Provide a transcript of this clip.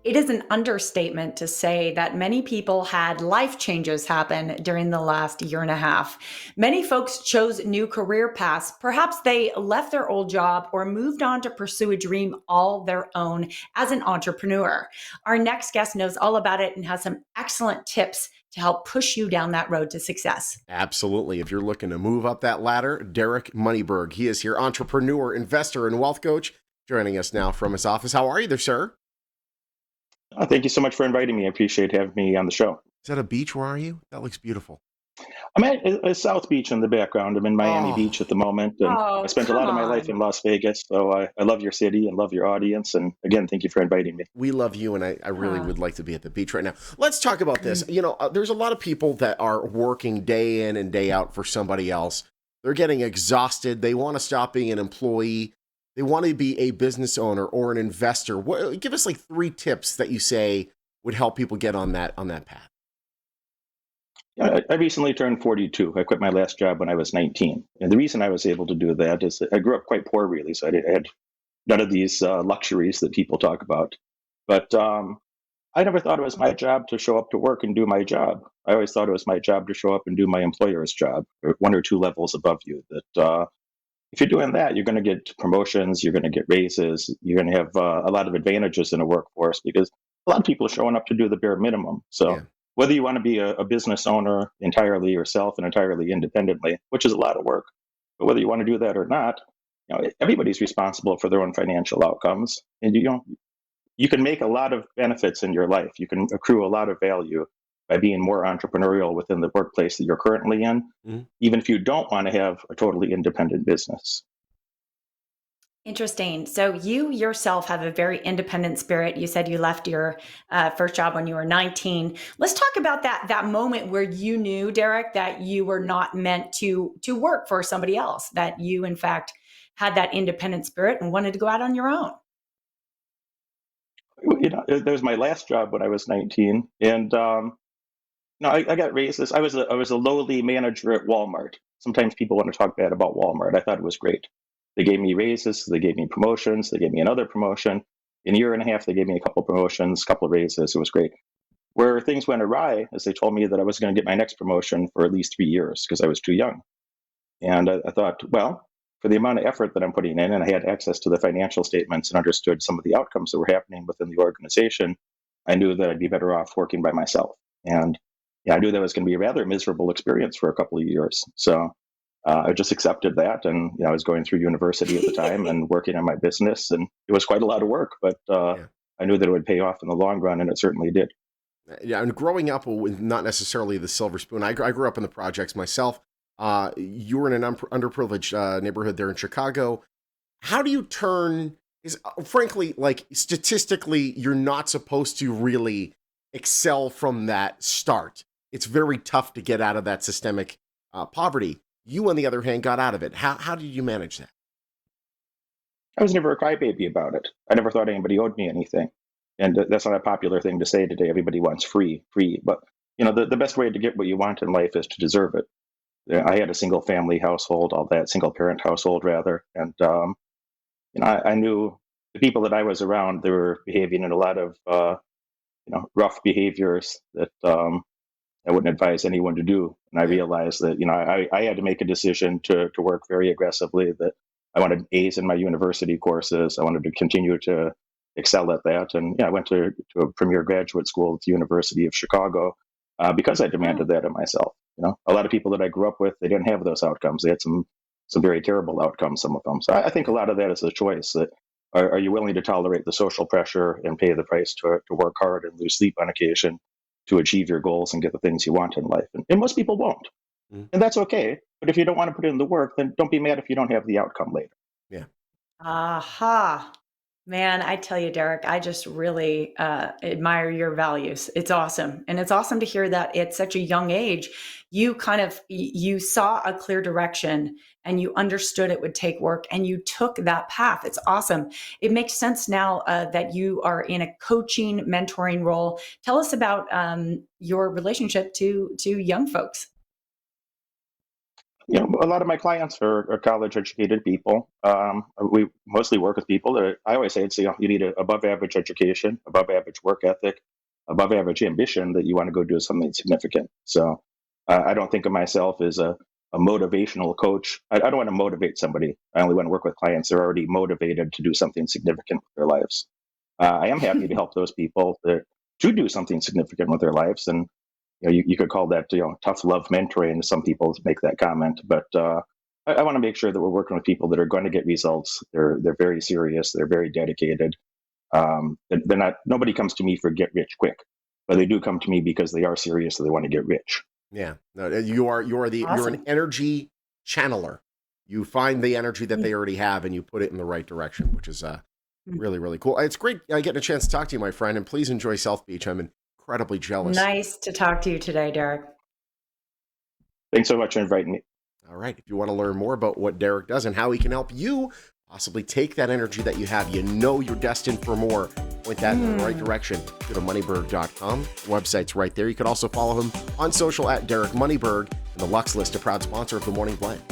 It is an understatement to say that many people had life changes happen during the last year and a half. Many folks chose new career paths. Perhaps they left their old job or moved on to pursue a dream all their own as an entrepreneur. Our next guest knows all about it and has some excellent tips to help push you down that road to success. Absolutely. If you're looking to move up that ladder, Derek Moneyberg, he is here, entrepreneur, investor, and wealth coach, joining us now from his office. How are you there, sir? Thank you so much for inviting me. I appreciate having me on the show. Is that a beach? Where are you? That looks beautiful. I'm at South Beach in the background. I'm in Miami Oh, Beach at the moment, and I Oh, spent a come lot of my life on. in Las Vegas. So I love your city and love your audience. And again, thank you for inviting me. we love you, and I really Uh, would like to be at the beach right now. Let's talk about this. mm. There's a lot of people that are working day in and day out for somebody else. They're getting exhausted. They want to stop being an employee. They want to be a business owner or an investor. Give us like 3 tips that you say would help people get on that path. I recently turned 42. I quit my last job when I was 19. And the reason I was able to do that is that I grew up quite poor, really. So I had none of these luxuries that people talk about. But I never thought it was my job to show up to work and do my job. I always thought it was my job to show up and do my employer's job, or one or two levels above you. That if you're doing that, you're going to get promotions, you're going to get raises, you're going to have a lot of advantages in the workforce because a lot of people are showing up to do the bare minimum. Yeah. So whether you want to be a business owner entirely yourself and entirely independently, which is a lot of work, but whether you want to do that or not, everybody's responsible for their own financial outcomes, and you can make a lot of benefits in your life. You can accrue a lot of value by being more entrepreneurial within the workplace that you're currently in, Mhm. even if you don't want to have a totally independent business. Interesting. So you yourself have a very independent spirit. You said you left your first job when you were 19. Let's talk about that moment where you knew, Derek, that you were not meant to work for somebody else. That you, in fact, had that independent spirit and wanted to go out on your own. That was my last job when I was 19, and no, I got raises. I was a lowly manager at Walmart. Sometimes people want to talk bad about Walmart. I thought it was great. They gave me raises. They gave me promotions. They gave me another promotion. In a year and a half, they gave me a couple promotions, couple raises. It was great. Where things went awry is they told me that I was going to get my next promotion for at least 3 years because I was too young. And I thought, well, for the amount of effort that I'm putting in, and I had access to the financial statements and understood some of the outcomes that were happening within the organization, I knew that I'd be better off working by myself. And yeah, I knew that was going to be a rather miserable experience for a couple of years. So I just accepted that. And I was going through university at the time and working on my business. And it was quite a lot of work, but Yeah. I knew that it would pay off in the long run, and it certainly did. Yeah, and growing up with not necessarily the silver spoon. I grew up in the projects myself. You were in an underprivileged neighborhood there in Chicago. How do you turn? Is frankly, like statistically, you're not supposed to really excel from that start. It's very tough to get out of that systemic poverty. You, on the other hand, got out of it. How did you manage that? I was never a crybaby about it. I never thought anybody owed me anything. And that's not a popular thing to say today. Everybody wants free, free. But the best way to get what you want in life is to deserve it. Yeah, I had a single family household, all that single parent household rather, and I knew the people that I was around. They were behaving in a lot of rough behaviors that I wouldn't advise anyone to do. And I Yeah. realized that I had to make a decision to work very aggressively. That I wanted A's in my university courses. I wanted to continue to excel at that. And yeah, I went to a premier graduate school at the University of Chicago because I demanded that of myself. A lot of people that I grew up with, they didn't have those outcomes. They had some very terrible outcomes. Some of them. So I think a lot of that is a choice. That are you willing to tolerate the social pressure and pay the price to work hard and lose sleep on occasion to achieve your goals and get the things you want in life? And most people won't. Mm. And that's okay. But if you don't want to put in the work, then don't be mad if you don't have the outcome later. Yeah. Aha. Man, I tell you, Derek, I just really admire your values. It's awesome. And it's awesome to hear that at such a young age, you you saw a clear direction and you understood it would take work and you took that path. It's awesome. It makes sense now that you are in a coaching, mentoring role. Tell us about your relationship to young folks. A lot of my clients are college educated people. We mostly work with people that I always say you need an above average education, above average work ethic, above average ambition that you want to go do something significant. So I don't think of myself as a motivational coach. I don't want to motivate somebody. I only want to work with clients that are already motivated to do something significant with their lives. I am happy to help those people to do something significant with their lives, and you could call that tough love mentoring. Some people make that comment, but I want to make sure that we're working with people that are going to get results. They're very serious. They're very dedicated. They're not. Nobody comes to me for get rich quick, but they do come to me because they are serious and they want to get rich. Yeah, no, you're an Awesome. energy channeler. You find the energy that they already have and you put it in the right direction, which is really, really cool. It's great getting a chance to talk to you, my friend, and please enjoy South Beach. I'm incredibly jealous. Nice to talk to you today, Derek. Thanks so much for inviting me. All right. If you want to learn more about what Derek does and how he can help you possibly take that energy that you have, you're destined for more, point that in the right direction, go to moneyberg.com. The website's right there. You can also follow him on social at Derek Moneyberg, and the Lux List, a proud sponsor of the Morning Blend.